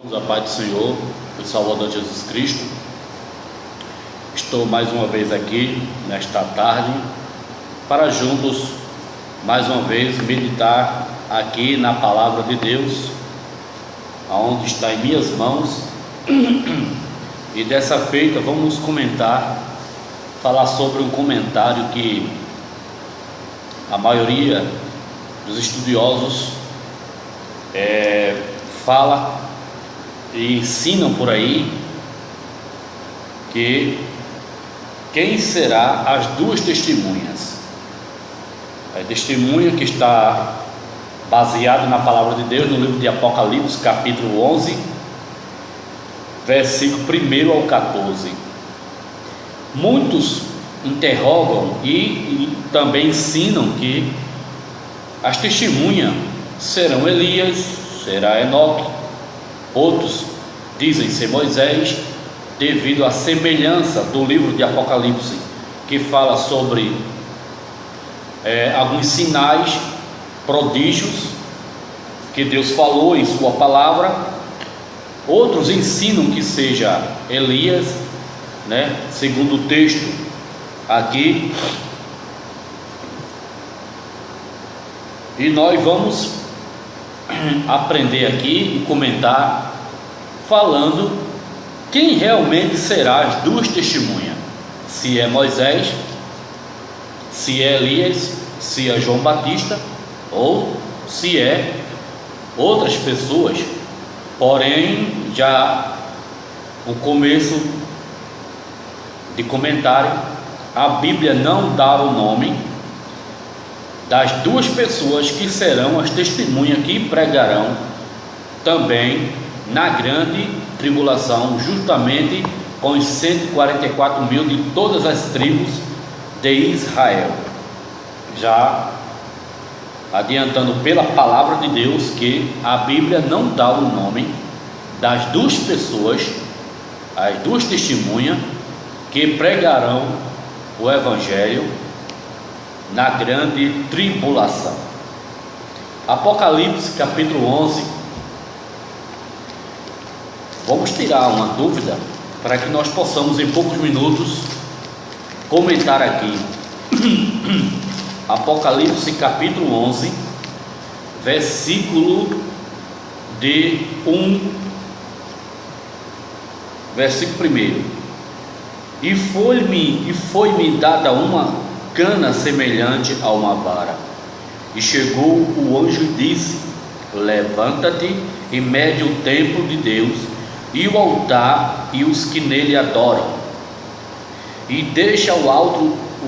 A paz do Senhor e Salvador Jesus Cristo. Estou mais uma vez aqui nesta tarde para juntos mais uma vez meditar aqui na palavra de Deus, aonde está em minhas mãos. E dessa feita vamos falar sobre um comentário que a maioria dos estudiosos fala e ensinam por aí, que quem será as duas testemunhas. A testemunha que está baseada na palavra de Deus no livro de Apocalipse, capítulo 11, versículo 1 ao 14. Muitos interrogam e também ensinam que as testemunhas serão Elias, será Enoque. Outros dizem ser Moisés, devido à semelhança do livro de Apocalipse, que fala sobre alguns sinais, prodígios que Deus falou em sua palavra. Outros ensinam que seja Elias, segundo o texto aqui. E nós vamos aprender aqui e comentar, falando quem realmente será as duas testemunhas: se é Moisés, se é Elias, se é João Batista, ou se é outras pessoas. Porém, já o começo de comentário, a Bíblia não dá o nome das duas pessoas que serão as testemunhas que pregarão também na grande tribulação, juntamente com os 144 mil de todas as tribos de Israel. Já adiantando pela palavra de Deus que a Bíblia não dá o nome das duas pessoas, as duas testemunhas que pregarão o Evangelho na grande tribulação. Apocalipse capítulo 11. Vamos tirar uma dúvida para que nós possamos em poucos minutos comentar aqui. Apocalipse capítulo 11, versículo de 1, versículo 1. E foi-me dada uma cana semelhante a uma vara, e chegou o anjo e disse: levanta-te e mede o templo de Deus e o altar e os que nele adoram, e deixa o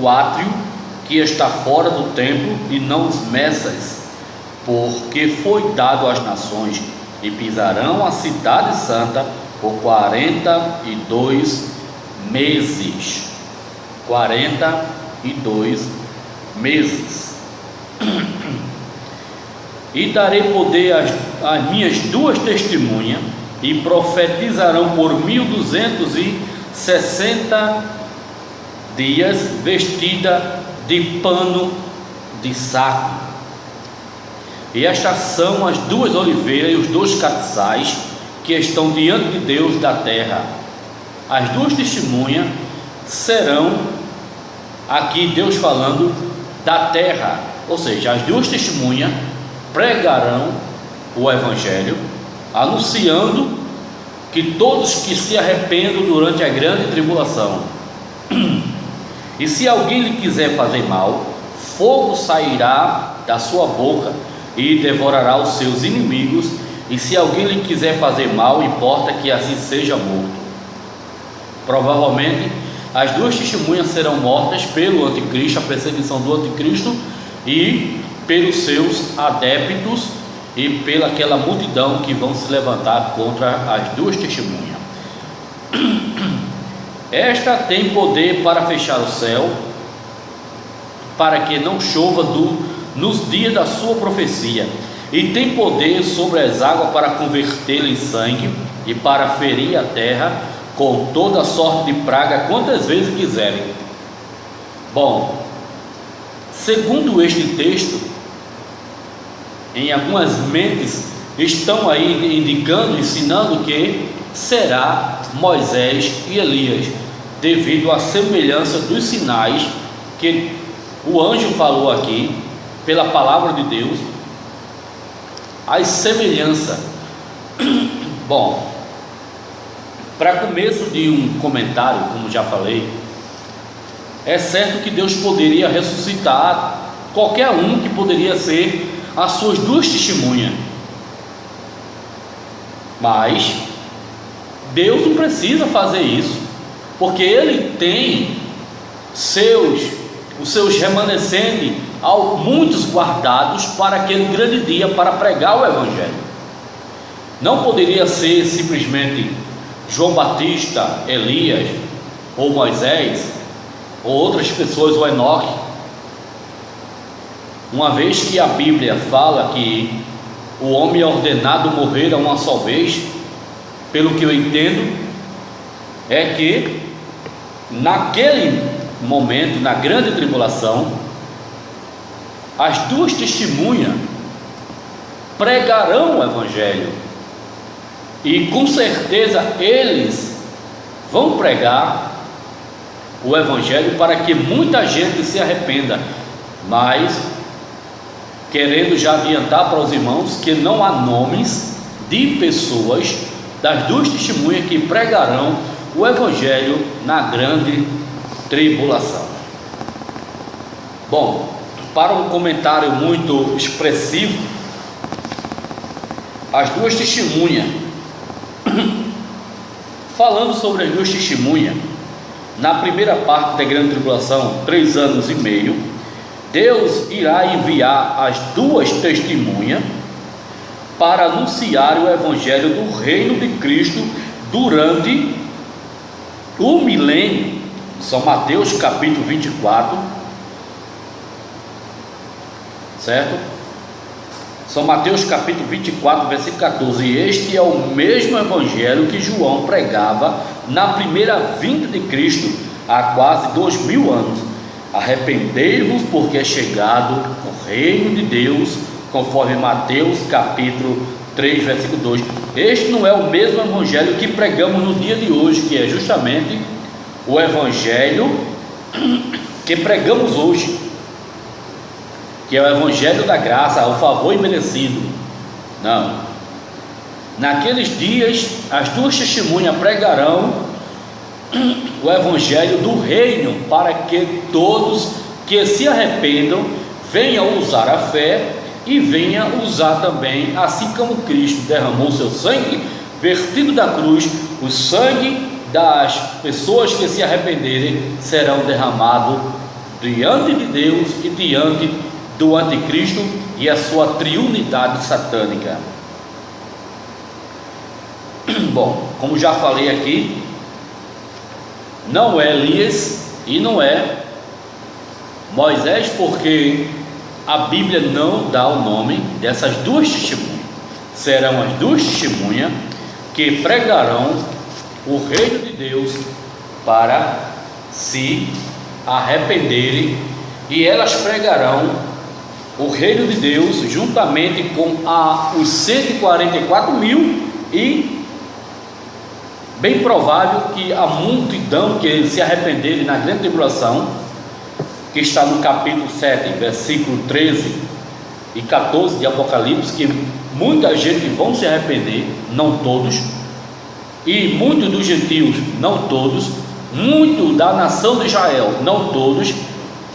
átrio que está fora do templo, e não os meças, porque foi dado às nações, e pisarão a cidade santa por 42 meses. 42 meses. E darei poder às minhas duas testemunhas, e profetizarão por 1260 dias, vestida de pano de saco. E estas são as duas oliveiras e os dois catiçais que estão diante de Deus da terra. As duas testemunhas serão, aqui Deus falando da terra, ou seja, as duas testemunhas pregarão o Evangelho, anunciando que todos que se arrependam durante a grande tribulação. E se alguém lhe quiser fazer mal, fogo sairá da sua boca e devorará os seus inimigos. E se alguém lhe quiser fazer mal, importa que assim seja morto. Provavelmente as duas testemunhas serão mortas pelo anticristo, a perseguição do anticristo, e pelos seus adeptos, e pela aquela multidão que vão se levantar contra as duas testemunhas. Esta tem poder para fechar o céu, para que não chova nos dias da sua profecia, e tem poder sobre as águas para convertê-las em sangue, e para ferir a terra com toda sorte de praga quantas vezes quiserem. Bom, segundo este texto, em algumas mentes estão aí indicando, ensinando que será Moisés e Elias, devido à semelhança dos sinais que o anjo falou aqui, pela palavra de Deus, as semelhanças. Bom, para começo de um comentário, como já falei, é certo que Deus poderia ressuscitar qualquer um que poderia ser as suas duas testemunhas, mas Deus não precisa fazer isso, porque Ele tem os seus remanescentes, muitos guardados para aquele grande dia, para pregar o Evangelho. Não poderia ser simplesmente João Batista, Elias, ou Moisés, ou outras pessoas, ou Enoque, uma vez que a Bíblia fala que o homem é ordenado morrer uma só vez. Pelo que eu entendo, é que naquele momento, na grande tribulação, as duas testemunhas pregarão o Evangelho, e com certeza eles vão pregar o Evangelho para que muita gente se arrependa. Mas querendo já adiantar para os irmãos que não há nomes de pessoas das duas testemunhas que pregarão o Evangelho na grande tribulação. Bom, para um comentário muito expressivo, as duas testemunhas, falando sobre as duas testemunhas, na primeira parte da grande tribulação, 3 anos e meio, Deus irá enviar as duas testemunhas para anunciar o Evangelho do reino de Cristo durante o milênio. São Mateus capítulo 24, certo? São Mateus capítulo 24, versículo 14. E este é o mesmo Evangelho que João pregava na primeira vinda de Cristo, há quase 2000 anos. Arrependei-vos, porque é chegado o reino de Deus, conforme Mateus capítulo 3, versículo 2. Este não é o mesmo Evangelho que pregamos no dia de hoje, que é justamente o Evangelho que pregamos hoje, que é o Evangelho da graça, o favor imerecido. Não. Naqueles dias, as duas testemunhas pregarão o Evangelho do reino, para que todos que se arrependam venham usar a fé e venham usar também, assim como Cristo derramou seu sangue vertido da cruz, o sangue das pessoas que se arrependerem serão derramados diante de Deus e diante do anticristo e a sua triunidade satânica. Bom, como já falei aqui, não é Elias e não é Moisés, porque a Bíblia não dá o nome dessas duas testemunhas. Serão as duas testemunhas que pregarão o reino de Deus para se arrependerem, e elas pregarão o reino de Deus juntamente com os 144 mil, e bem provável que a multidão que se arrependerem na grande tribulação, que está no capítulo 7, versículo 13 e 14 de Apocalipse, que muita gente vão se arrepender, não todos, e muitos dos gentios, não todos, muito da nação de Israel, não todos,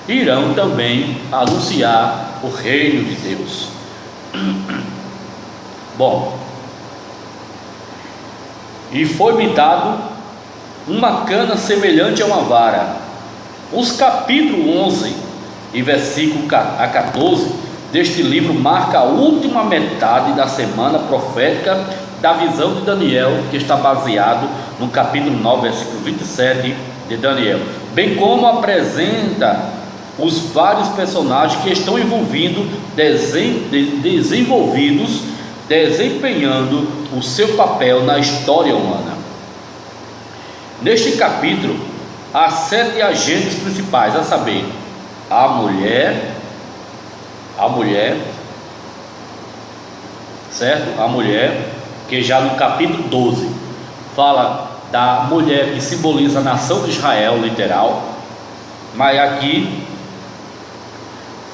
irão também anunciar o reino de Deus. Bom, e foi-me dado uma cana semelhante a uma vara. Os capítulos 11 e versículo a 14 deste livro marca a última metade da semana profética da visão de Daniel, que está baseado no capítulo 9, versículo 27 de Daniel, bem como apresenta os vários personagens que estão envolvidos, desenvolvidos, desempenhando o seu papel na história humana. Neste capítulo há 7 agentes principais, a saber, a mulher, certo? A mulher, que já no capítulo 12 fala da mulher que simboliza a nação de Israel, literal, mas aqui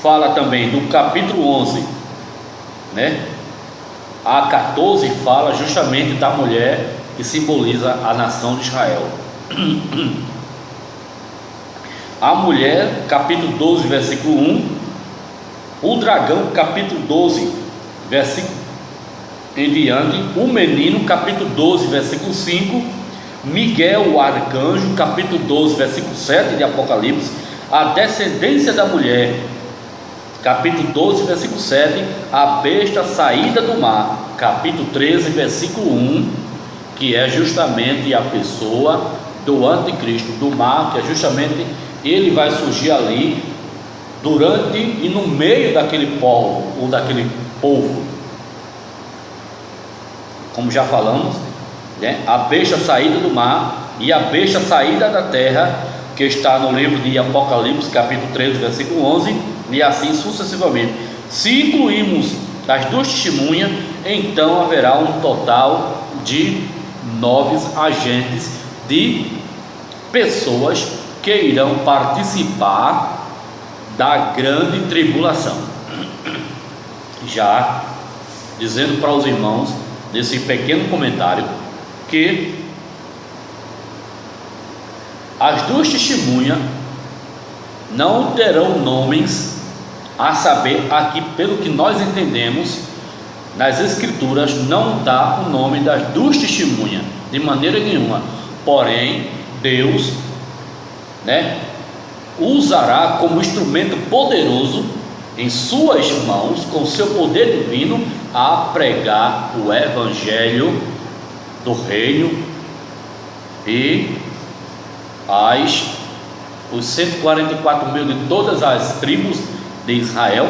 fala também do capítulo 11, né? A 14 fala justamente da mulher que simboliza a nação de Israel. A mulher, capítulo 12, versículo 1. O dragão, capítulo 12, versículo em diante. O menino, capítulo 12, versículo 5. Miguel, o arcanjo, capítulo 12, versículo 7 de Apocalipse. A descendência da mulher, capítulo 12, versículo 7. A besta saída do mar, capítulo 13, versículo 1, que é justamente a pessoa do anticristo do mar, que é justamente ele vai surgir ali durante e no meio daquele povo, ou daquele povo, como já falamos, né? A besta saída do mar e a besta saída da terra, que está no livro de Apocalipse, capítulo 13, versículo 11, e assim sucessivamente. Se incluirmos as duas testemunhas, então haverá um total de 9 agentes de pessoas que irão participar da grande tribulação. Já dizendo para os irmãos, nesse pequeno comentário, que as duas testemunhas não terão nomes, a saber, aqui pelo que nós entendemos, nas escrituras não dá o nome das duas testemunhas, de maneira nenhuma. Porém, Deus, né, usará como instrumento poderoso em suas mãos, com seu poder divino, a pregar o evangelho do reino, e os 144 mil de todas as tribos de Israel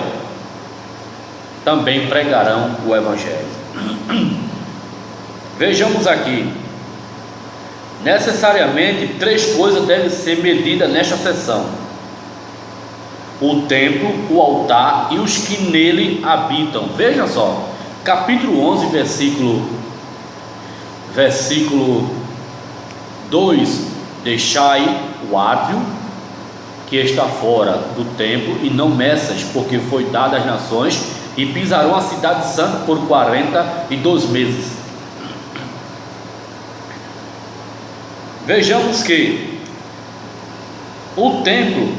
também pregarão o evangelho. Vejamos aqui, necessariamente 3 coisas devem ser medidas nesta sessão: o templo, o altar e os que nele habitam. Veja só, capítulo 11, versículo 2: deixai o átrio que está fora do templo e não meças, porque foi dado às nações, e pisarão a cidade santa por 42 meses. Vejamos que o templo,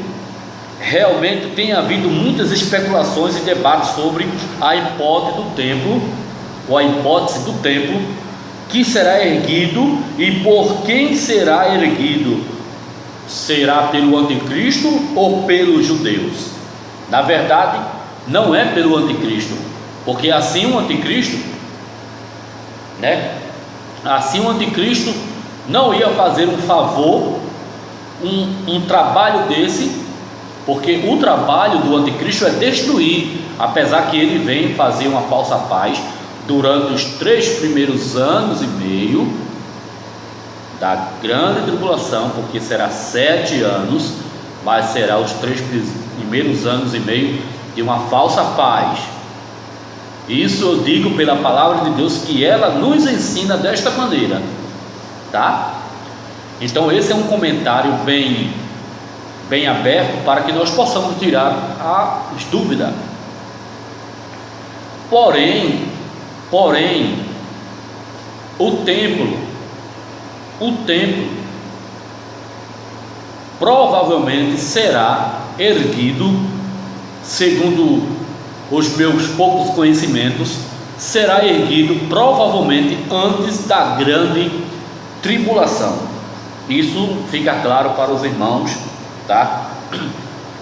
realmente tem havido muitas especulações e debates sobre a hipótese do templo, ou a hipótese do templo que será erguido e por quem será erguido. Será pelo anticristo ou pelos judeus? Na verdade, não é pelo anticristo, porque assim o anticristo, né? Assim o anticristo não ia fazer um favor, um trabalho desse, porque o trabalho do anticristo é destruir, apesar que ele vem fazer uma falsa paz durante os 3 primeiros anos e meio da grande tribulação, porque será 7 anos, mas será os 3 primeiros anos e meio de uma falsa paz. Isso eu digo pela palavra de Deus, que ela nos ensina desta maneira, tá? Então esse é um comentário bem aberto, para que nós possamos tirar as dúvidas. Porém, o templo provavelmente será erguido, segundo os meus poucos conhecimentos, será erguido provavelmente antes da grande tribulação. Isso fica claro para os irmãos, tá?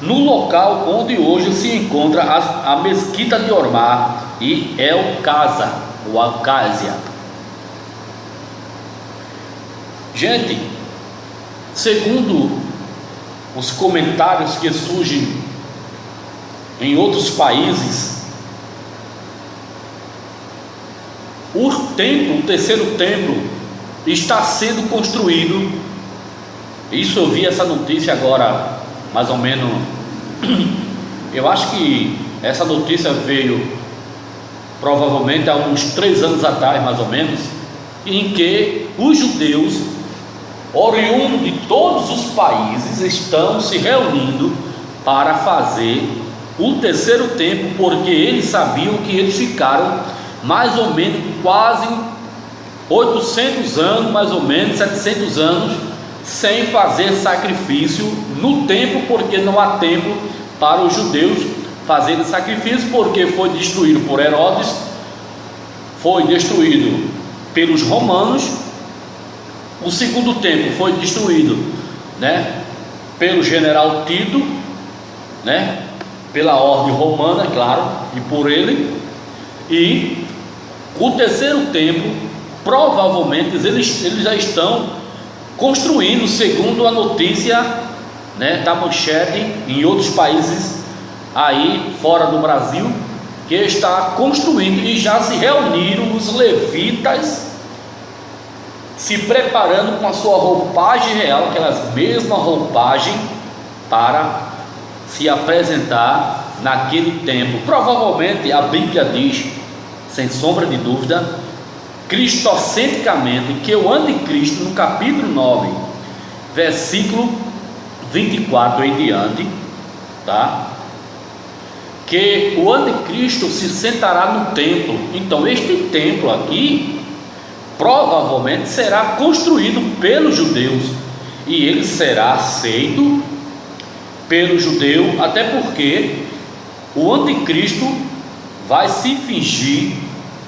No local onde hoje se encontra a mesquita de Ormá e El-Casa, ou Alcásia. Gente, segundo os comentários que surgem em outros países, o terceiro templo está sendo construído. Isso, eu vi essa notícia agora, mais ou menos, eu acho que essa notícia veio provavelmente há uns 3 anos atrás, mais ou menos, em que os judeus, oriundos de todos os países, estão se reunindo para fazer o terceiro templo, porque eles sabiam que eles ficaram mais ou menos quase 800 anos, mais ou menos 700 anos, sem fazer sacrifício no templo, porque não há templo para os judeus fazerem sacrifício, porque foi destruído por Herodes, foi destruído pelos romanos. O segundo templo foi destruído, pelo general Tito, pela ordem romana, claro, e por ele. E o terceiro templo, provavelmente eles já estão construindo, segundo a notícia, da manchete em outros países aí fora do Brasil, que está construindo, e já se reuniram os levitas, se preparando com a sua roupagem real, aquela mesma roupagem, para se apresentar naquele tempo. Provavelmente a Bíblia diz, sem sombra de dúvida, cristocentricamente, que o anticristo, no capítulo 9, versículo 24 em diante, que o anticristo se sentará no templo. Então este templo aqui provavelmente será construído pelos judeus, e ele será aceito pelo judeu, até porque o anticristo vai se fingir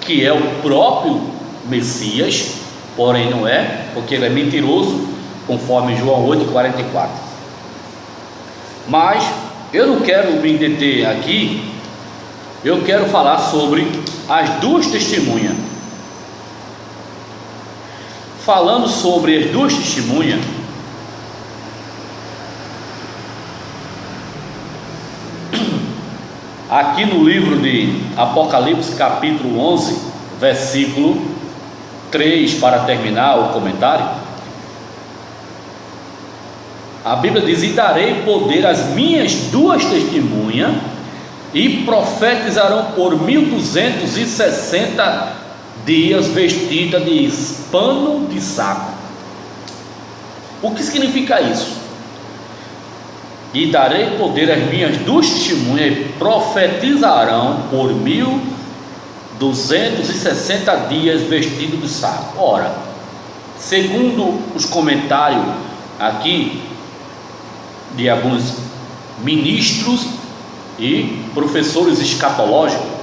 que é o próprio Messias, porém não é, porque ele é mentiroso, conforme João 8,44. Mas eu não quero me deter aqui, eu quero falar sobre as duas testemunhas. Falando sobre as duas testemunhas, aqui no livro de Apocalipse, capítulo 11, versículo 3, para terminar o comentário, a Bíblia diz: e darei poder às minhas duas testemunhas, e profetizarão por 1260 dias, vestida de pano de saco. O que significa isso? E darei poder às minhas duas testemunhas, e profetizarão por 1260 dias, vestido de saco. Ora, segundo os comentários aqui de alguns ministros e professores escatológicos,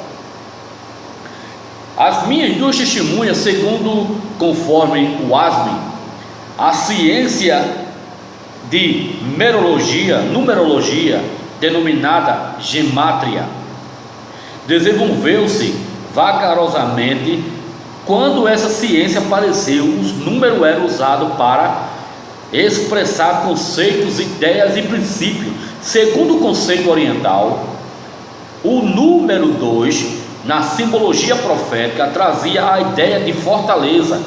as minhas duas testemunhas, segundo conforme o Asmin, a ciência de numerologia, denominada gemátria, desenvolveu-se vagarosamente. Quando essa ciência apareceu, os números eram usados para expressar conceitos, ideias e princípios. Segundo o conceito oriental, o número 2, na simbologia profética, trazia a ideia de fortaleza.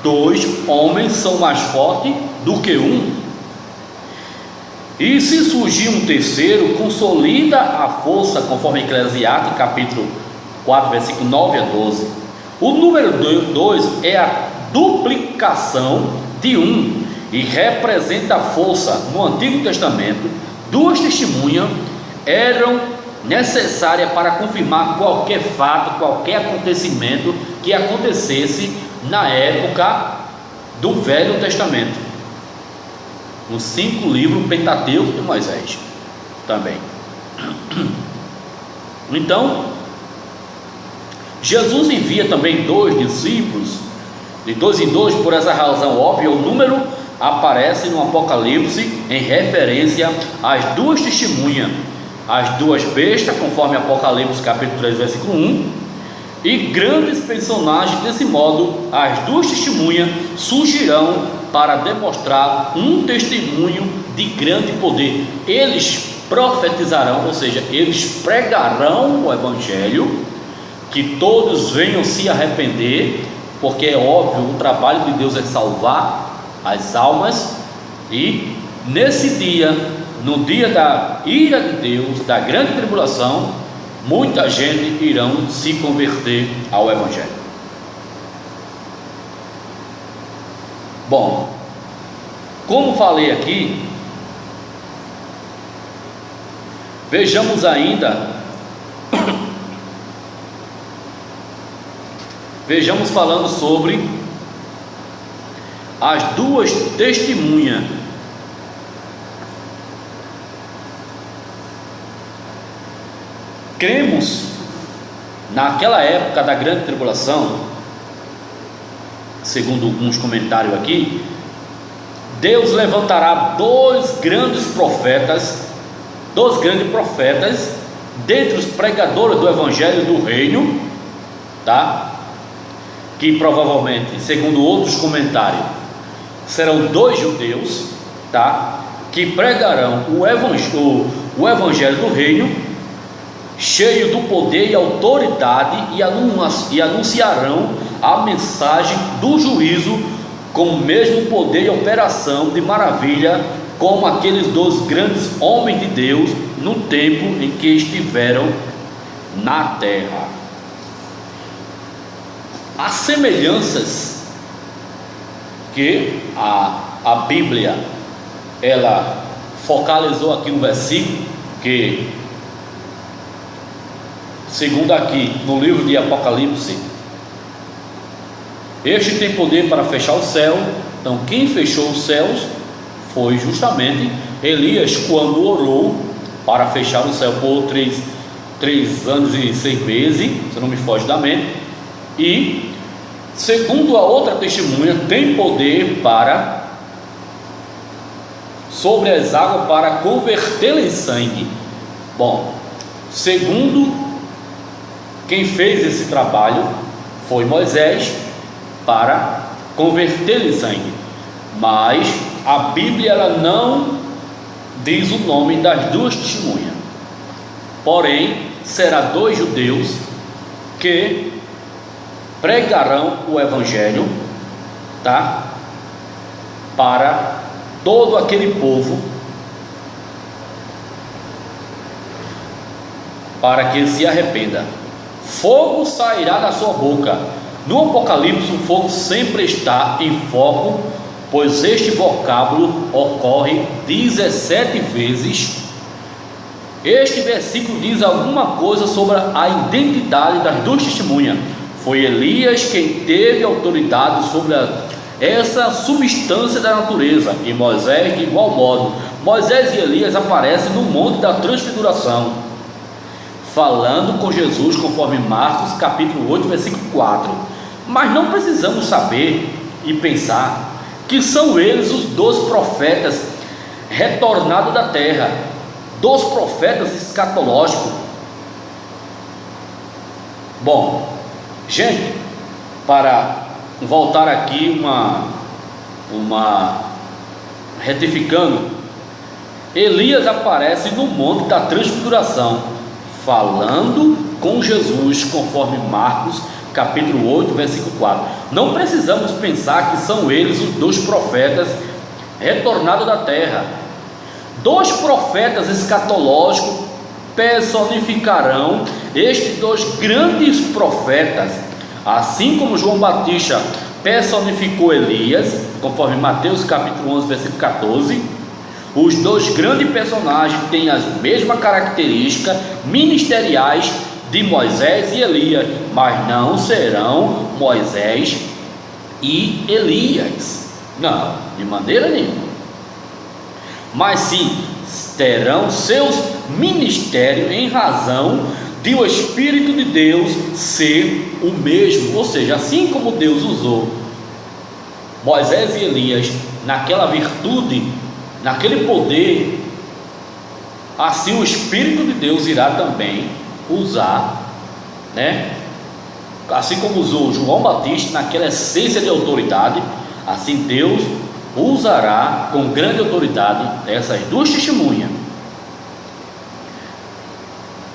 2 homens são mais fortes do que um. E se surgir um terceiro, consolida a força, conforme Eclesiastes capítulo 4, versículo 9 a 12. O número 2 é a duplicação de 1 e representa a força. No Antigo Testamento, duas testemunhas eram necessárias para confirmar qualquer fato, qualquer acontecimento que acontecesse na época do Velho Testamento, nos 5 livros Pentateuco de Moisés também. Então, Jesus envia também 2 discípulos, de 2 em 2, por essa razão óbvia. O número aparece no Apocalipse em referência às duas testemunhas, as duas bestas, conforme Apocalipse capítulo 3, versículo 1, e grandes personagens. Desse modo, as duas testemunhas surgirão para demonstrar um testemunho de grande poder. Eles profetizarão, ou seja, eles pregarão o Evangelho, que todos venham se arrepender, porque é óbvio, o trabalho de Deus é salvar as almas. E nesse dia, no dia da ira de Deus, da grande tribulação, muita gente irão se converter ao Evangelho. Bom, como falei aqui, vejamos falando sobre as duas testemunhas. Cremos, naquela época da grande tribulação, segundo alguns comentários aqui, Deus levantará dois grandes profetas dentre os pregadores do Evangelho do Reino, tá? Que provavelmente, segundo outros comentários, serão dois judeus, tá? Que pregarão o Evangelho do Reino, cheio do poder e autoridade, e anunciarão a mensagem do juízo com o mesmo poder e operação de maravilha, como aqueles dois grandes homens de Deus no tempo em que estiveram na terra. As semelhanças que a Bíblia ela focalizou aqui no versículo, que segundo aqui no livro de Apocalipse, este tem poder para fechar o céu. Então quem fechou os céus foi justamente Elias, quando orou para fechar o céu por 3 anos e 6 meses, se não me foge da mente. E segundo a outra testemunha, tem poder sobre as águas para convertê-la em sangue. Bom, segundo quem fez esse trabalho foi Moisés, para convertê-la em sangue. Mas a Bíblia ela não diz o nome das duas testemunhas. Porém, será dois judeus que pregarão o Evangelho, tá? Para todo aquele povo, para que ele se arrependa. Fogo sairá da sua boca. No Apocalipse, o fogo sempre está em foco, pois este vocábulo ocorre 17 vezes. Este versículo diz alguma coisa sobre a identidade das duas testemunhas. Foi Elias quem teve autoridade sobre essa substância da natureza, e Moisés de igual modo. Moisés e Elias aparecem no Monte da Transfiguração, falando com Jesus, conforme Marcos capítulo 8, versículo 4. Mas não precisamos saber e pensar que são eles os 12 profetas retornados da terra, 2 profetas escatológicos. Bom, gente, para voltar aqui retificando, Elias aparece no Monte da Transfiguração, falando com Jesus, conforme Marcos capítulo 8, versículo 4. Não precisamos pensar que são eles os 2 profetas retornados da terra. 2 profetas escatológicos personificarão estes 2 grandes profetas, assim como João Batista personificou Elias, conforme Mateus capítulo 11, versículo 14. Os 2 grandes personagens têm as mesmas características ministeriais de Moisés e Elias, mas não serão Moisés e Elias, não, de maneira nenhuma. Mas sim, terão seus ministérios em razão de o Espírito de Deus ser o mesmo. Ou seja, assim como Deus usou Moisés e Elias naquela virtude, naquele poder, assim o Espírito de Deus irá também usar, né? Assim como usou João Batista naquela essência de autoridade, assim Deus usará com grande autoridade essas 2 testemunhas.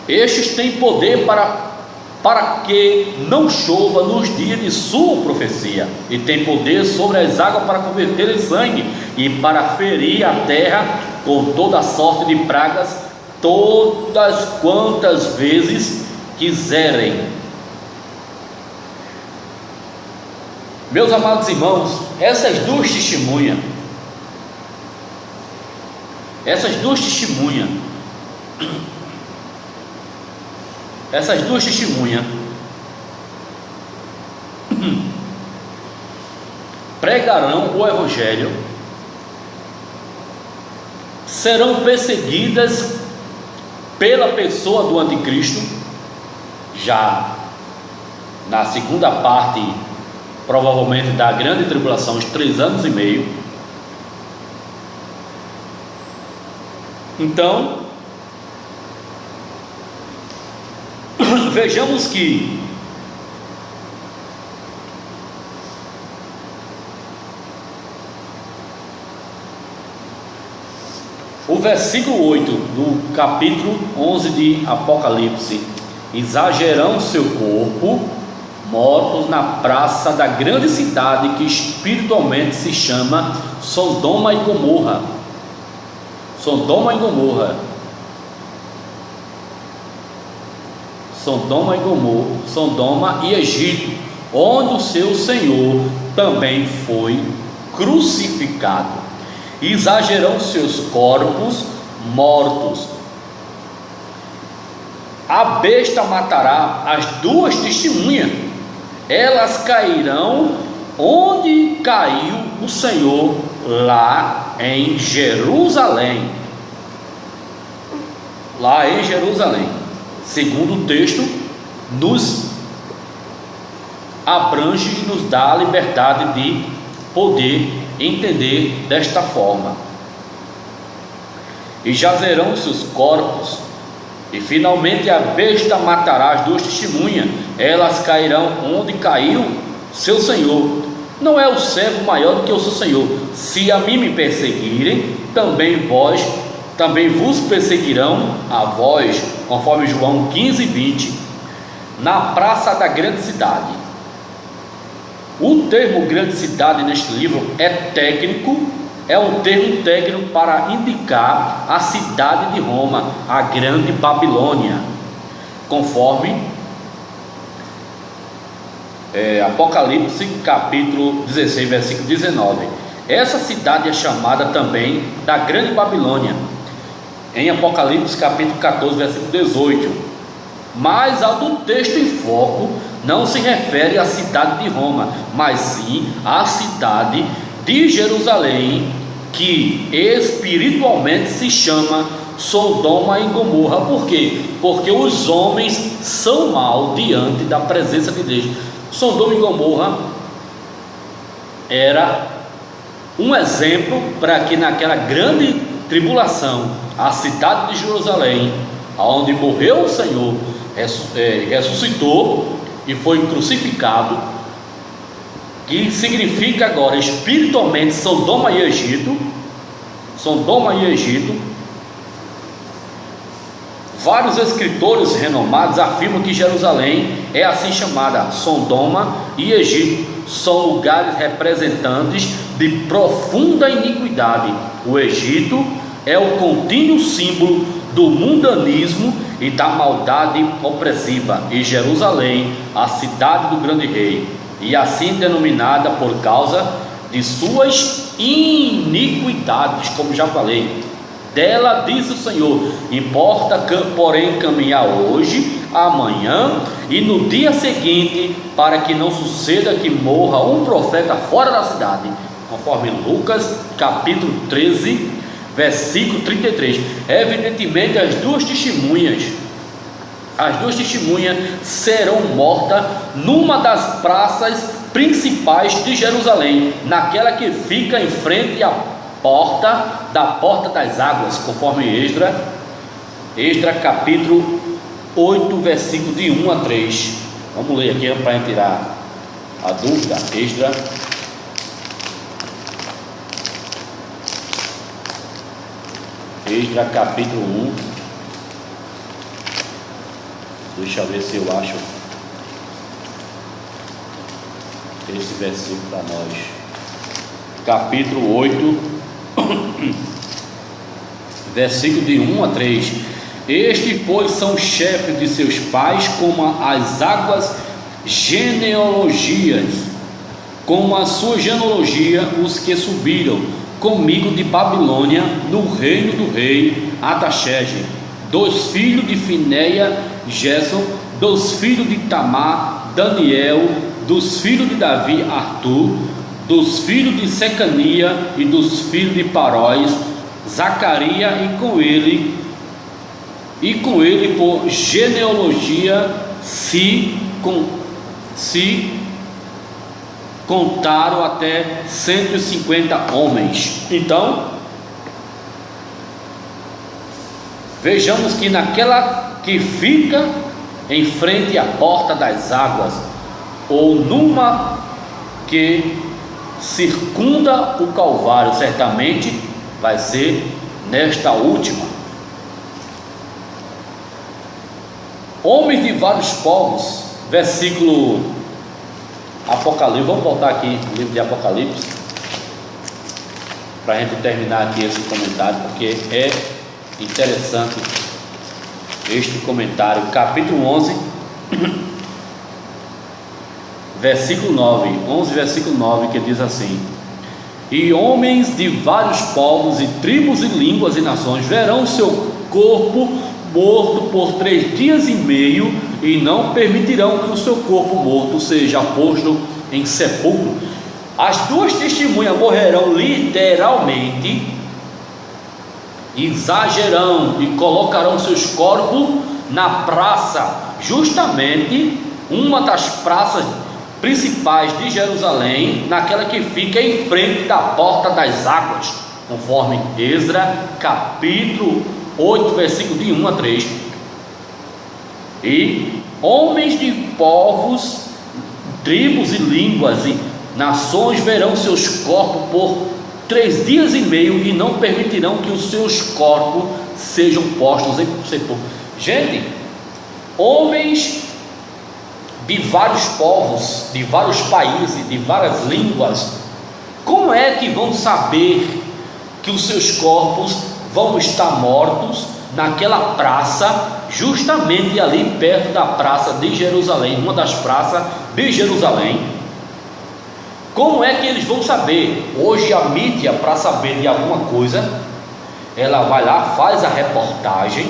Estes têm poder para que não chova nos dias de sua profecia, e tem poder sobre as águas para converter em sangue, e para ferir a terra com toda sorte de pragas todas quantas vezes quiserem. Meus amados irmãos, essas duas testemunhas, pregarão o Evangelho, serão perseguidas pela pessoa do anticristo, já na segunda parte, provavelmente da grande tribulação, os 3 anos e meio. Então, vejamos que o versículo 8 do capítulo 11 de Apocalipse: exagerão seu corpo, mortos na praça da grande cidade que espiritualmente se chama Sodoma e Gomorra. Sodoma e Gomorra. Sodoma e Egito, onde o seu Senhor também foi crucificado. Exagerão seus corpos mortos. A besta matará as 2 testemunhas, elas cairão onde caiu o Senhor, lá em Jerusalém. Lá em Jerusalém, segundo o texto, nos abrange e nos dá a liberdade de poder entender desta forma. E jazerão seus corpos, e finalmente a besta matará as 2 testemunhas, elas cairão onde caiu seu Senhor. Não é o servo maior do que o seu Senhor. Se a mim me perseguirem, também vos perseguirão a vós, conforme João 15:20, na praça da grande cidade. O termo grande cidade neste livro é um termo técnico para indicar a cidade de Roma, a grande Babilônia, conforme Apocalipse capítulo 16, versículo 19. Essa cidade é chamada também da grande Babilônia, em Apocalipse capítulo 14, versículo 18. Mas ao do texto em foco não se refere à cidade de Roma, mas sim à cidade de Jerusalém, que espiritualmente se chama Sodoma e Gomorra. Por quê? Porque os homens são maus diante da presença de Deus. Sodoma e Gomorra era um exemplo para que naquela grande tribulação, a cidade de Jerusalém, onde morreu o Senhor, ressuscitou e foi crucificado, que significa agora espiritualmente Sodoma e Egito. Vários escritores renomados afirmam que Jerusalém é assim chamada. Sodoma e Egito são lugares representantes de profunda iniquidade. O Egito é o contínuo símbolo do mundanismo e da maldade opressiva, e Jerusalém, a cidade do grande rei, e assim denominada por causa de suas iniquidades, como já falei. Dela diz o Senhor: importa, porém, caminhar hoje, amanhã e no dia seguinte, para que não suceda que morra um profeta fora da cidade, conforme Lucas capítulo 13, versículo 33. Evidentemente as duas testemunhas serão mortas numa das praças principais de Jerusalém, naquela que fica em frente à porta das águas, conforme Esdra capítulo 8, versículo de 1 a 3. Vamos ler aqui para a gente tirar a dúvida. Esdra capítulo 1. Deixa eu ver se eu acho esse versículo para nós. Capítulo 8, versículo de 1 a 3. Estes, pois, são chefes de seus pais, como as águas genealogias, como a sua genealogia, os que subiram comigo de Babilônia, no reino do rei Artaxerxes, dos filhos de Finéia, Gerson, dos filhos de Tamar, Daniel, dos filhos de Davi, Artur, dos filhos de Secania e dos filhos de Paróis, Zacarias, e com ele por genealogia se contaram até 150 homens. Então, vejamos que naquela que fica em frente à porta das águas, ou numa que circunda o Calvário, certamente vai ser nesta última. Homens de vários povos, versículo Apocalipse, vamos voltar aqui no livro de Apocalipse, para a gente terminar aqui esse comentário, porque é interessante este comentário, capítulo 11, versículo 9, 11 versículo 9, que diz assim: e homens de vários povos e tribos e línguas e nações verão seu corpo morto por 3 dias e meio, e não permitirão que o seu corpo morto seja posto em sepulcro. As duas testemunhas morrerão literalmente, exagerarão e colocarão seus corpos na praça, justamente uma das praças principais de Jerusalém, naquela que fica em frente da porta das águas, conforme Esdras capítulo 8, versículo de 1 a 3. E homens de povos, tribos e línguas e nações verão seus corpos por 3 dias e meio, e não permitirão que os seus corpos sejam postos em sepulcro. Gente, homens de vários povos, de vários países, de várias línguas, como é que vão saber que os seus corpos vão estar mortos naquela praça, justamente ali perto da praça de Jerusalém, uma das praças de Jerusalém? Como é que eles vão saber? Hoje a mídia, para saber de alguma coisa, ela vai lá, faz a reportagem,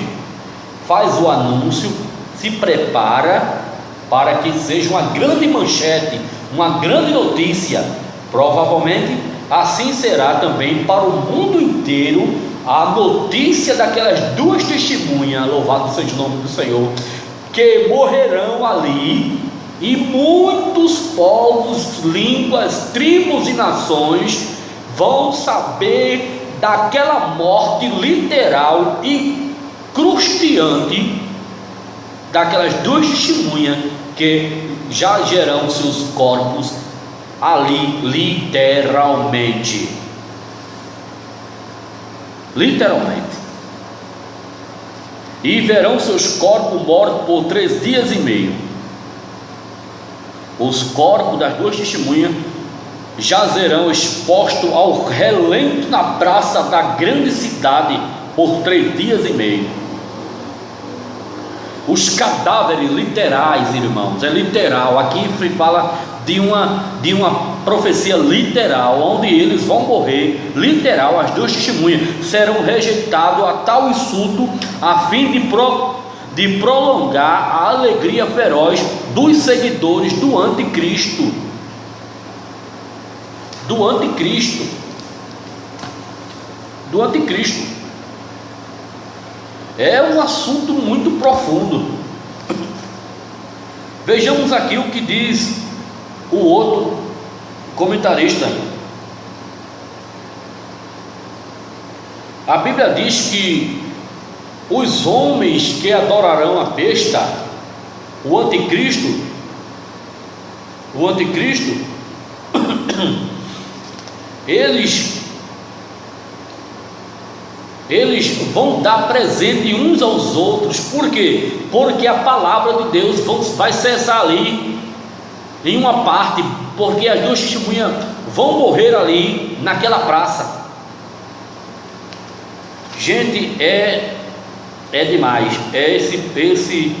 faz o anúncio, se prepara para que seja uma grande manchete, uma grande notícia. Provavelmente assim será também para o mundo inteiro a notícia daquelas duas testemunhas, louvado seja o nome do Senhor, que morrerão ali, e muitos povos, línguas, tribos e nações vão saber daquela morte literal e cruciante daquelas duas testemunhas que já gerarão seus corpos ali literalmente. E verão seus corpos mortos por 3 dias e meio. Os corpos das duas testemunhas jazerão expostos ao relento na praça da grande cidade por 3 dias e meio. Os cadáveres literais, irmãos, é literal, aqui fala de uma profecia literal, onde eles vão morrer, literal. As duas testemunhas serão rejeitados a tal insulto, a fim de prolongar a alegria feroz dos seguidores do anticristo. Do anticristo. É um assunto muito profundo. Vejamos aqui o que diz o outro comentarista. A Bíblia diz que os homens que adorarão a besta, o anticristo, eles vão dar presente uns aos outros. Por quê? Porque a palavra de Deus vai cessar ali em uma parte, porque as duas testemunhas vão morrer ali naquela praça. Gente, é É demais. É esse.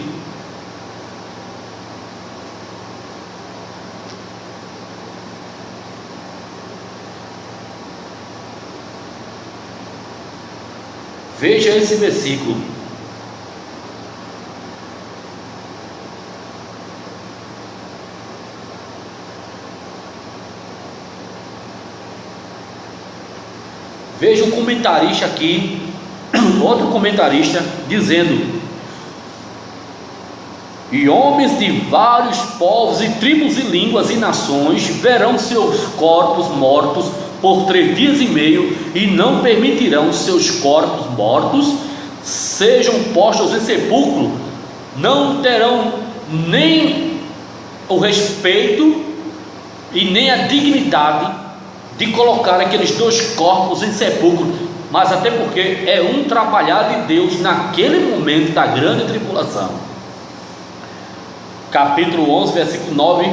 Veja esse versículo. Veja um comentarista aqui, outro comentarista, dizendo: e homens de vários povos e tribos e línguas e nações verão seus corpos mortos por 3 dias e meio, e não permitirão seus corpos mortos sejam postos em sepulcro, não terão nem o respeito e nem a dignidade de colocar aqueles 2 corpos em sepulcro, mas até porque é um trabalhar de Deus naquele momento da grande tribulação. Capítulo 11, versículo 9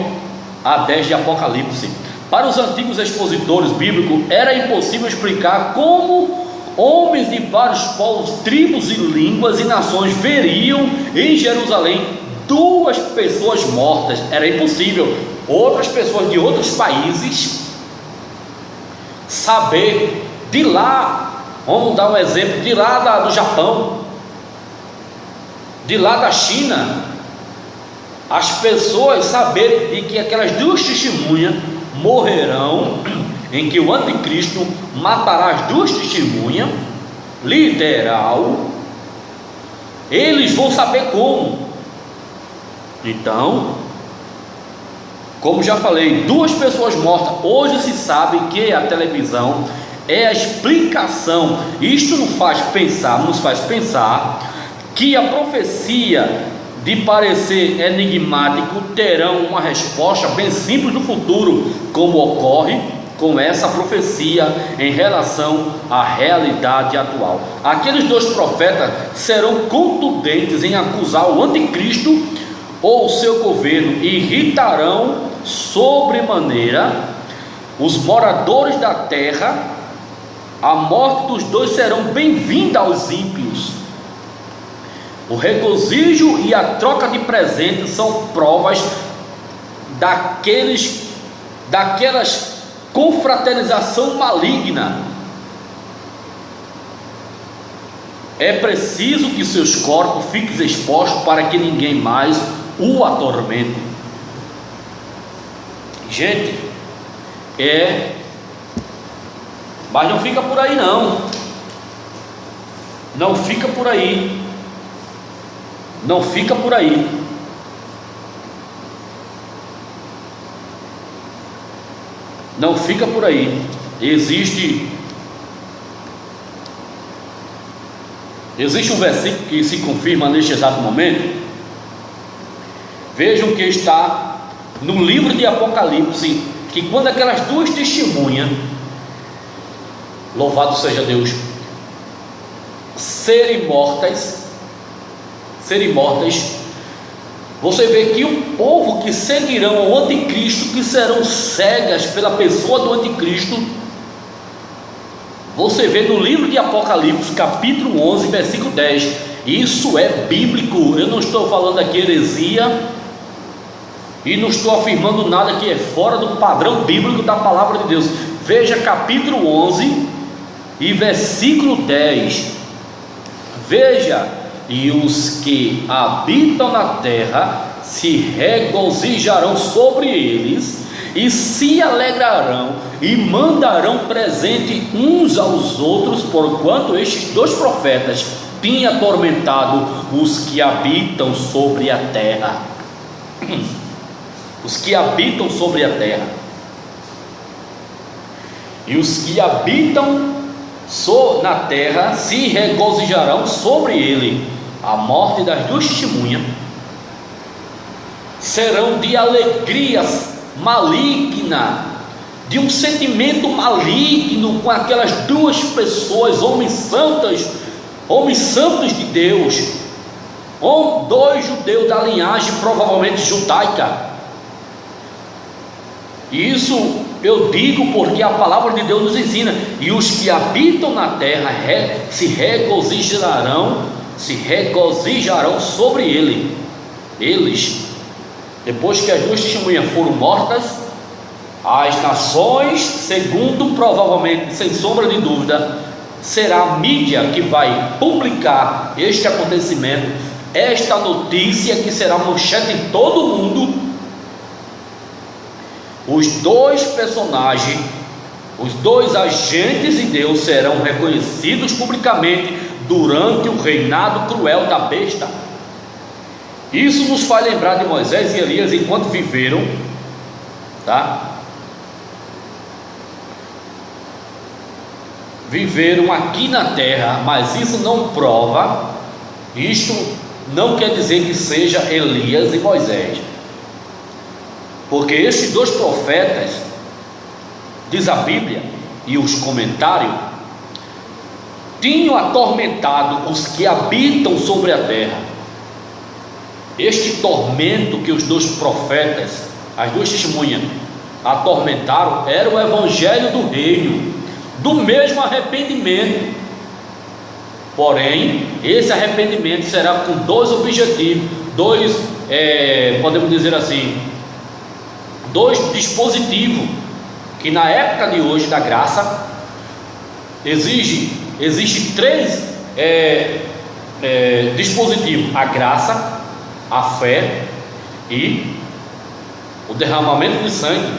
a 10 de Apocalipse. Para os antigos expositores bíblicos, era impossível explicar como homens de vários povos, tribos e línguas e nações veriam em Jerusalém 2 pessoas mortas. Era impossível. Outras pessoas de outros países saber de lá, vamos dar um exemplo, de lá do Japão, de lá da China, as pessoas saberem de que aquelas 2 testemunhas morrerão, em que o anticristo matará as 2 testemunhas, literal. Eles vão saber como. Então, como já falei, 2 pessoas mortas. Hoje se sabe que a televisão é a explicação. Isto nos faz pensar que a profecia, de parecer enigmático, terão uma resposta bem simples no futuro, como ocorre com essa profecia em relação à realidade atual. Aqueles 2 profetas serão contundentes em acusar o anticristo ou o seu governo, e irritarão sobremaneira os moradores da terra. A morte dos 2 serão bem-vinda aos ímpios. O regozijo e a troca de presentes são provas daquelas confraternização maligna. É preciso que seus corpos fiquem expostos para que ninguém mais o atormente. Gente, mas não fica por aí não. Não fica por aí. Não fica por aí. Não fica por aí. Existe um versículo que se confirma neste exato momento. Vejam que está no livro de Apocalipse, que quando aquelas 2 testemunhas, louvado seja Deus, serem mortas, você vê que o povo que seguirão ao anticristo, que serão cegas pela pessoa do anticristo, você vê no livro de Apocalipse, capítulo 11, versículo 10. Isso é bíblico. Eu não estou falando aqui heresia, e não estou afirmando nada que é fora do padrão bíblico da palavra de Deus. Veja capítulo 11 e versículo 10. Veja: e os que habitam na terra se regozijarão sobre eles, e se alegrarão, e mandarão presente uns aos outros, porquanto estes 2 profetas tinham atormentado os que habitam sobre a terra. Os que habitam sobre a terra. E os que habitam na terra se regozijarão sobre ele. A morte das 2 testemunhas serão de alegrias maligna, de um sentimento maligno com aquelas 2 pessoas, homens santos de Deus, 2 judeus da linhagem provavelmente judaica. Isso eu digo porque a palavra de Deus nos ensina: e os que habitam na terra se regozijarão se regozijarão sobre eles. Depois que as duas testemunhas foram mortas, as nações, segundo provavelmente, sem sombra de dúvida, será a mídia que vai publicar este acontecimento, esta notícia que será manchete em todo o mundo. Os dois personagens, os dois agentes de Deus serão reconhecidos publicamente durante o reinado cruel da besta. Isso nos faz lembrar de Moisés e Elias enquanto viveram, tá? Viveram aqui na terra, mas isso não prova, isto não quer dizer que seja Elias e Moisés, porque estes dois profetas, diz a Bíblia e os comentários, tinham atormentado os que habitam sobre a terra. Este tormento que os dois profetas, as duas testemunhas, atormentaram, era o evangelho do reino, do mesmo arrependimento. Porém, esse arrependimento será com dois objetivos, podemos dizer assim, dois dispositivos, que na época de hoje da graça, existe três dispositivos: a graça, a fé e o derramamento de sangue,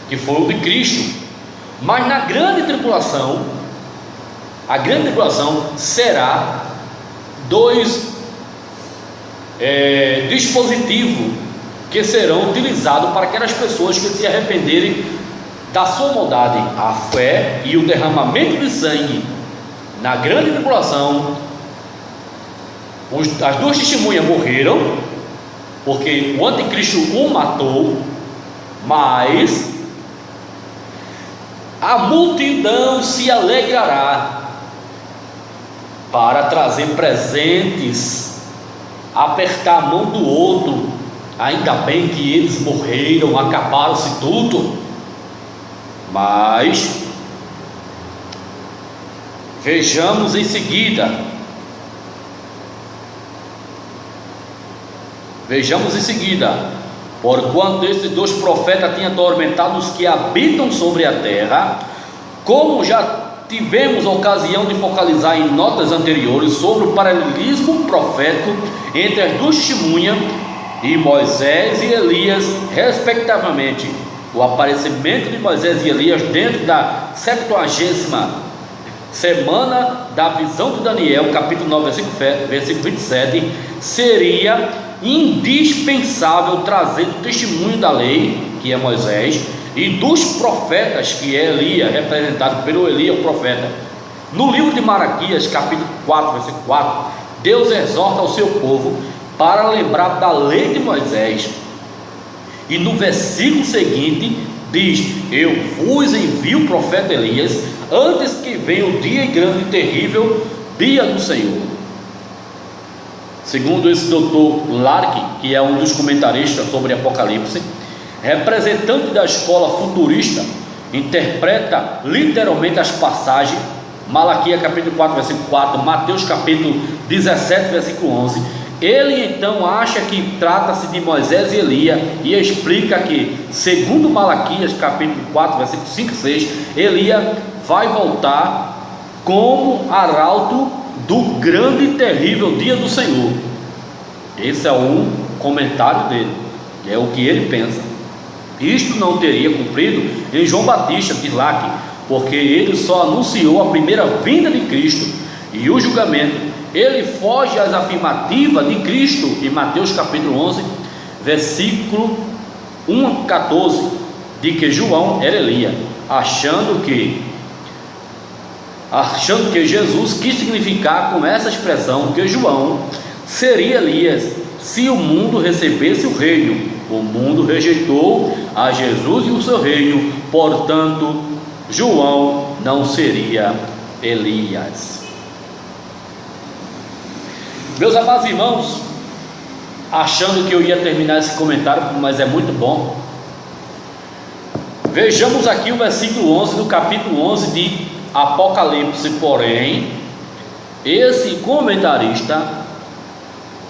que foi o de Cristo. Mas na grande tribulação, a grande tribulação será dois dispositivos que serão utilizados para aquelas pessoas que se arrependerem da sua maldade: a fé e o derramamento de sangue. Na grande tribulação, as duas testemunhas morreram, porque o anticristo o matou, mas a multidão se alegrará para trazer presentes, apertar a mão do outro. Ainda bem que eles morreram, acabaram-se tudo. Mas vejamos em seguida, porquanto esses dois profetas tinham atormentado os que habitam sobre a terra, como já tivemos ocasião de focalizar em notas anteriores sobre o paralelismo profético entre as duas testemunhas e Moisés e Elias, respectivamente. O aparecimento de Moisés e Elias dentro da 70ª semana da visão de Daniel, capítulo 9, versículo 27, seria indispensável trazer o testemunho da lei, que é Moisés, e dos profetas, que é Elias, representado pelo Elias, o profeta. No livro de Malaquias, capítulo 4, versículo 4, Deus exorta ao seu povo para lembrar da lei de Moisés, e no versículo seguinte diz: eu vos envio o profeta Elias, antes que venha o dia grande e terrível, dia do Senhor. Segundo esse doutor Lark, que é um dos comentaristas sobre Apocalipse, representante da escola futurista, interpreta literalmente as passagens, Malaquias capítulo 4, versículo 4, Mateus capítulo 17, versículo 11. Ele então acha que trata-se de Moisés e Elias, e explica que, segundo Malaquias capítulo 4, versículo 5 e 6, Elias vai voltar como arauto do grande e terrível dia do Senhor. Esse é um comentário dele, é o que ele pensa. Isto não teria cumprido em João Batista de Laque, porque ele só anunciou a primeira vinda de Cristo e o julgamento. Ele foge às afirmativas de Cristo em Mateus capítulo 11, versículo 1 a 14, de que João era Elias, achando que Jesus quis significar com essa expressão que João seria Elias se o mundo recebesse o reino. O mundo rejeitou a Jesus e o seu reino, portanto João não seria Elias. Meus amados irmãos, achando que eu ia terminar esse comentário, mas é muito bom, vejamos aqui o versículo 11 do capítulo 11 de Apocalipse. Porém, esse comentarista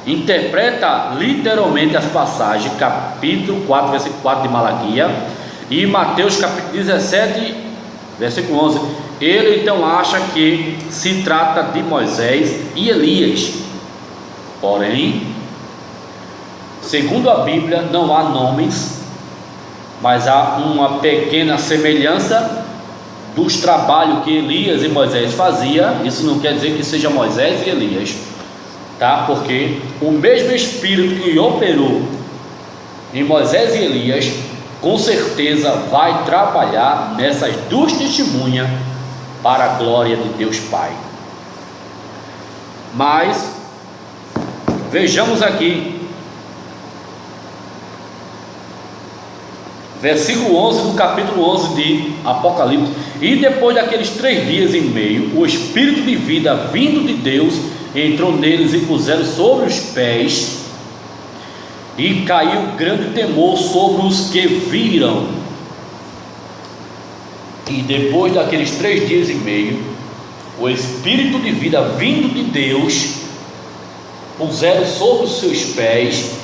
interpreta literalmente as passagens, capítulo 4, versículo 4 de Malaquias, e Mateus capítulo 17, versículo 11. Ele então acha que se trata de Moisés e Elias. Porém, segundo a Bíblia, não há nomes, mas há uma pequena semelhança dos trabalhos que Elias e Moisés faziam. Isso não quer dizer que seja Moisés e Elias, tá? Porque o mesmo Espírito que operou em Moisés e Elias, com certeza vai trabalhar nessas duas testemunhas para a glória de Deus Pai. Mas vejamos aqui, versículo 11 do capítulo 11 de Apocalipse. E depois daqueles 3 dias e meio, o Espírito de vida vindo de Deus entrou neles e puseram sobre os pés, e caiu grande temor sobre os que viram. E depois daqueles 3 dias e meio, o Espírito de vida vindo de Deus puseram sobre os seus pés,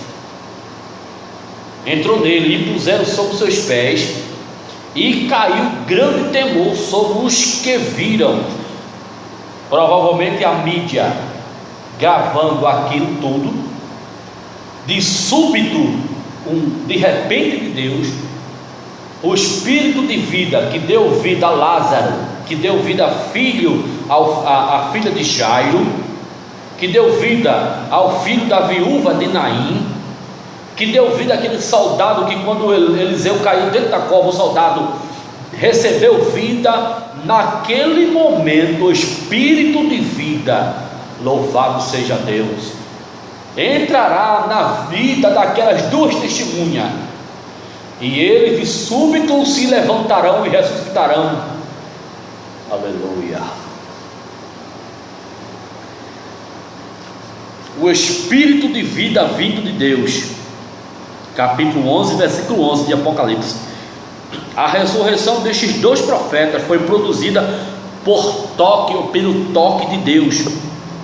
entrou nele e puseram sobre os seus pés, e caiu grande temor sobre os que viram. Provavelmente a mídia gravando aquilo tudo. De súbito, de repente de Deus, o Espírito de vida que deu vida a Lázaro, que deu vida a filha de Jairo, que deu vida ao filho da viúva de Naim, que deu vida àquele soldado que, quando Eliseu caiu dentro da cova, o soldado recebeu vida. Naquele momento, o Espírito de vida, louvado seja Deus, entrará na vida daquelas duas testemunhas, e eles de súbito se levantarão e ressuscitarão. Aleluia. O Espírito de vida vindo de Deus, capítulo 11, versículo 11 de Apocalipse. A ressurreição destes 2 profetas foi produzida pelo toque de Deus.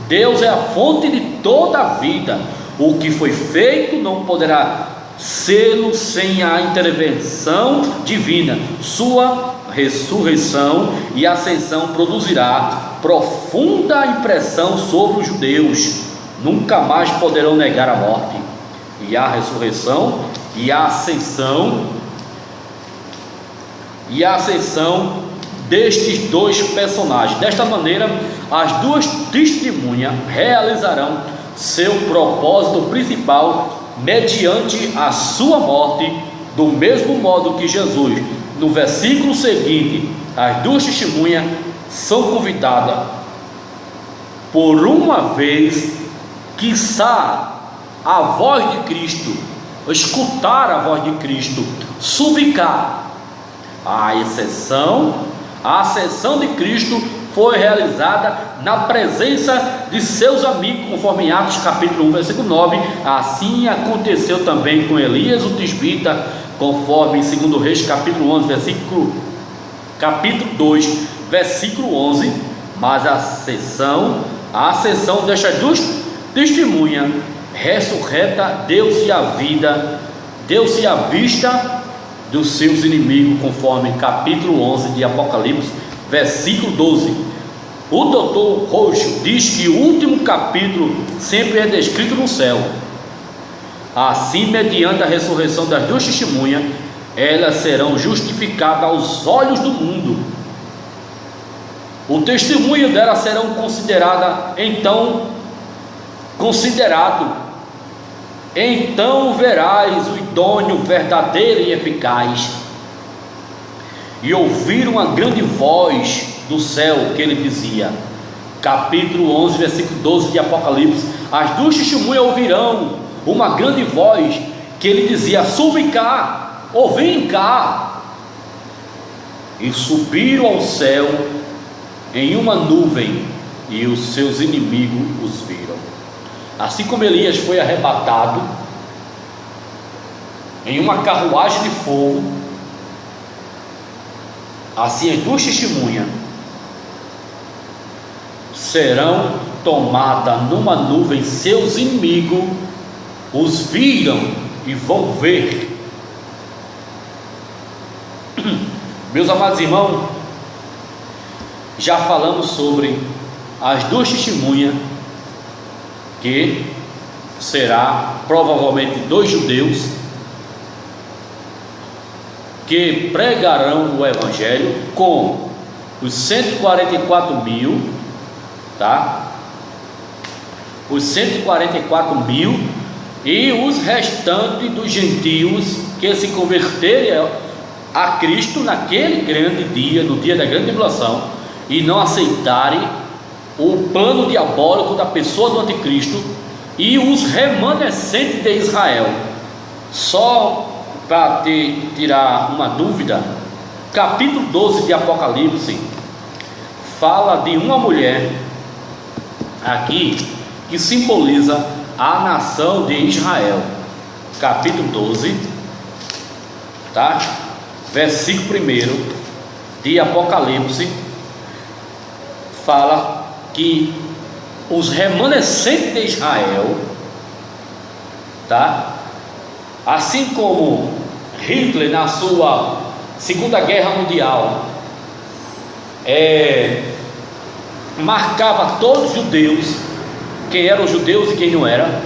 Deus é a fonte de toda a vida. O que foi feito não poderá ser sem a intervenção divina. Sua ressurreição e ascensão produzirá profunda impressão sobre os judeus. Nunca mais poderão negar a morte. E a ressurreição e a ascensão destes 2 personagens. Desta maneira, as 2 testemunhas realizarão seu propósito principal mediante a sua morte, do mesmo modo que Jesus. No versículo seguinte, as 2 testemunhas são convidadas por uma vez, quiçá, a voz de Cristo, escutar a voz de Cristo, subicar. A ascensão de Cristo foi realizada na presença de seus amigos, conforme em Atos capítulo 1, versículo 9. Assim aconteceu também com Elias o tisbita, conforme em 2 Reis capítulo 11, capítulo 2, versículo 11. Mas a ascensão destas 2 testemunhas ressurreta deu-se a vida, deu-se a vista dos seus inimigos, conforme capítulo 11 de Apocalipse, versículo 12. O Dr. Roxo diz que o último capítulo sempre é descrito no céu. Assim, mediante a ressurreição das 2 testemunhas, elas serão justificadas aos olhos do mundo. O testemunho delas serão considerado. Então verás o idôneo, verdadeiro e eficaz. E ouviram uma grande voz do céu que ele dizia, capítulo 11, versículo 12 de Apocalipse. As 2 testemunhas ouvirão uma grande voz que ele dizia: subi cá, ou vem cá. E subiram ao céu em uma nuvem, e os seus inimigos os viram. Assim como Elias foi arrebatado em uma carruagem de fogo, assim as 2 testemunhas serão tomada numa nuvem, seus inimigos os viram e vão ver. Meus amados irmãos, já falamos sobre as duas testemunhas, que será provavelmente 2 judeus que pregarão o evangelho, com os 144.000, tá? Os 144.000 e os restantes dos gentios que se converterem a Cristo naquele grande dia, no dia da grande tribulação, e não aceitarem o plano diabólico da pessoa do anticristo, e os remanescentes de Israel. Só para tirar uma dúvida, capítulo 12 de Apocalipse fala de uma mulher aqui que simboliza a nação de Israel. Capítulo 12, tá? Versículo 1 de Apocalipse fala que os remanescentes de Israel, tá? Assim como Hitler na sua Segunda Guerra Mundial marcava todos os judeus, quem eram judeus e quem não era,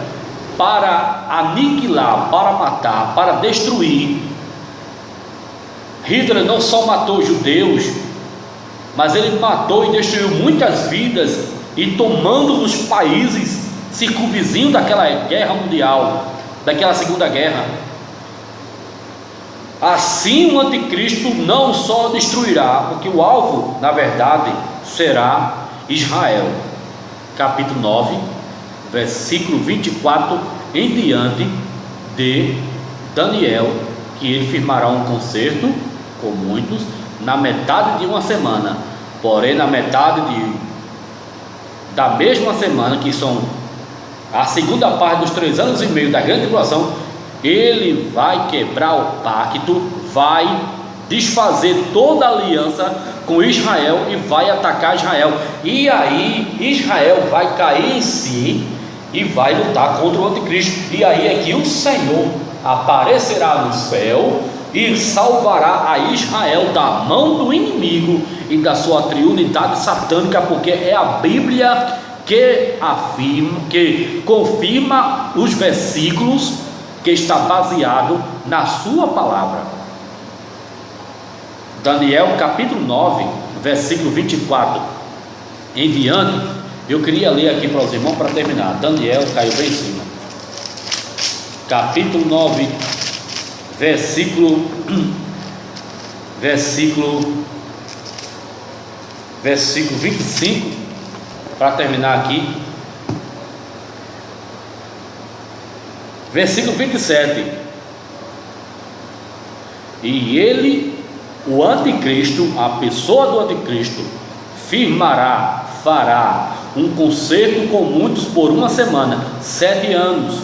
para aniquilar, para matar, para destruir. Hitler não só matou os judeus, mas ele matou e destruiu muitas vidas, e tomando os países circunvizinhos daquela guerra mundial, daquela Segunda Guerra. Assim o anticristo não só destruirá, porque o alvo, na verdade, será Israel. Capítulo 9, versículo 24 em diante de Daniel, que ele firmará um concerto com muitos na metade de uma semana. Porém, na metade da mesma semana, que são a segunda parte dos 3 anos e meio da grande tribulação, ele vai quebrar o pacto, vai desfazer toda a aliança com Israel e vai atacar Israel. E aí Israel vai cair em si e vai lutar contra o anticristo. E aí é que o Senhor aparecerá no céu e salvará a Israel da mão do inimigo e da sua triunidade satânica, porque é a Bíblia que afirma, que confirma os versículos, que está baseado na sua palavra. Daniel capítulo 9, versículo 24 em diante. Eu queria ler aqui para os irmãos para terminar. Daniel caiu bem em cima. Capítulo 9, versículo 25, para terminar aqui. Versículo 27. E ele, o anticristo, a pessoa do anticristo, fará um concerto com muitos por uma semana, 7 anos,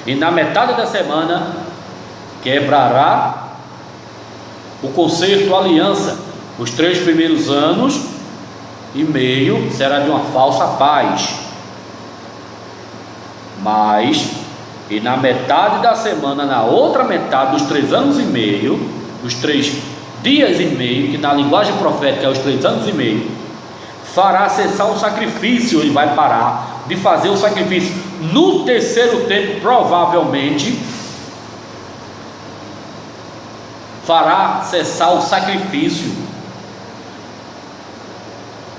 e na metade da semana quebrará o concerto, a aliança. Os 3 primeiros anos e meio será de uma falsa paz, e na metade da semana, na outra metade dos 3 anos e meio, os 3 dias e meio, que na linguagem profética é os 3 anos e meio, fará cessar o sacrifício. Ele vai parar de fazer o sacrifício. No terceiro tempo, provavelmente, fará cessar o sacrifício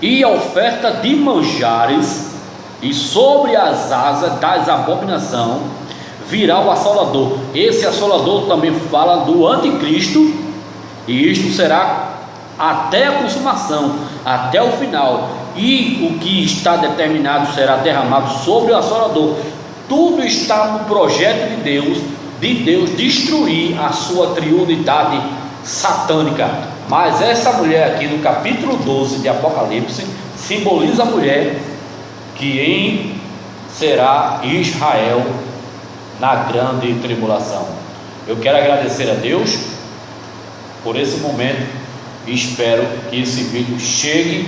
e a oferta de manjares, e sobre as asas das abominações virá o assolador. Esse assolador também fala do anticristo, e isto será até a consumação, até o final, e o que está determinado será derramado sobre o assolador. Tudo está no projeto de Deus destruir a sua triunidade satânica. Mas essa mulher aqui no capítulo 12 de Apocalipse simboliza a mulher que será Israel na grande tribulação. Eu quero agradecer a Deus por esse momento e espero que esse vídeo chegue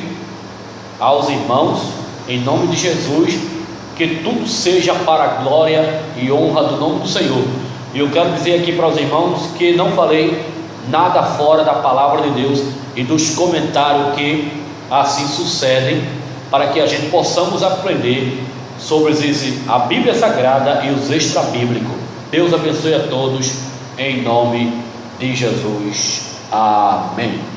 aos irmãos em nome de Jesus, que tudo seja para a glória e honra do nome do Senhor. E eu quero dizer aqui para os irmãos que não falei nada fora da palavra de Deus e dos comentários que assim sucedem, para que a gente possamos aprender sobre a Bíblia Sagrada e os extra-bíblicos. Deus abençoe a todos, em nome de Jesus. Amém.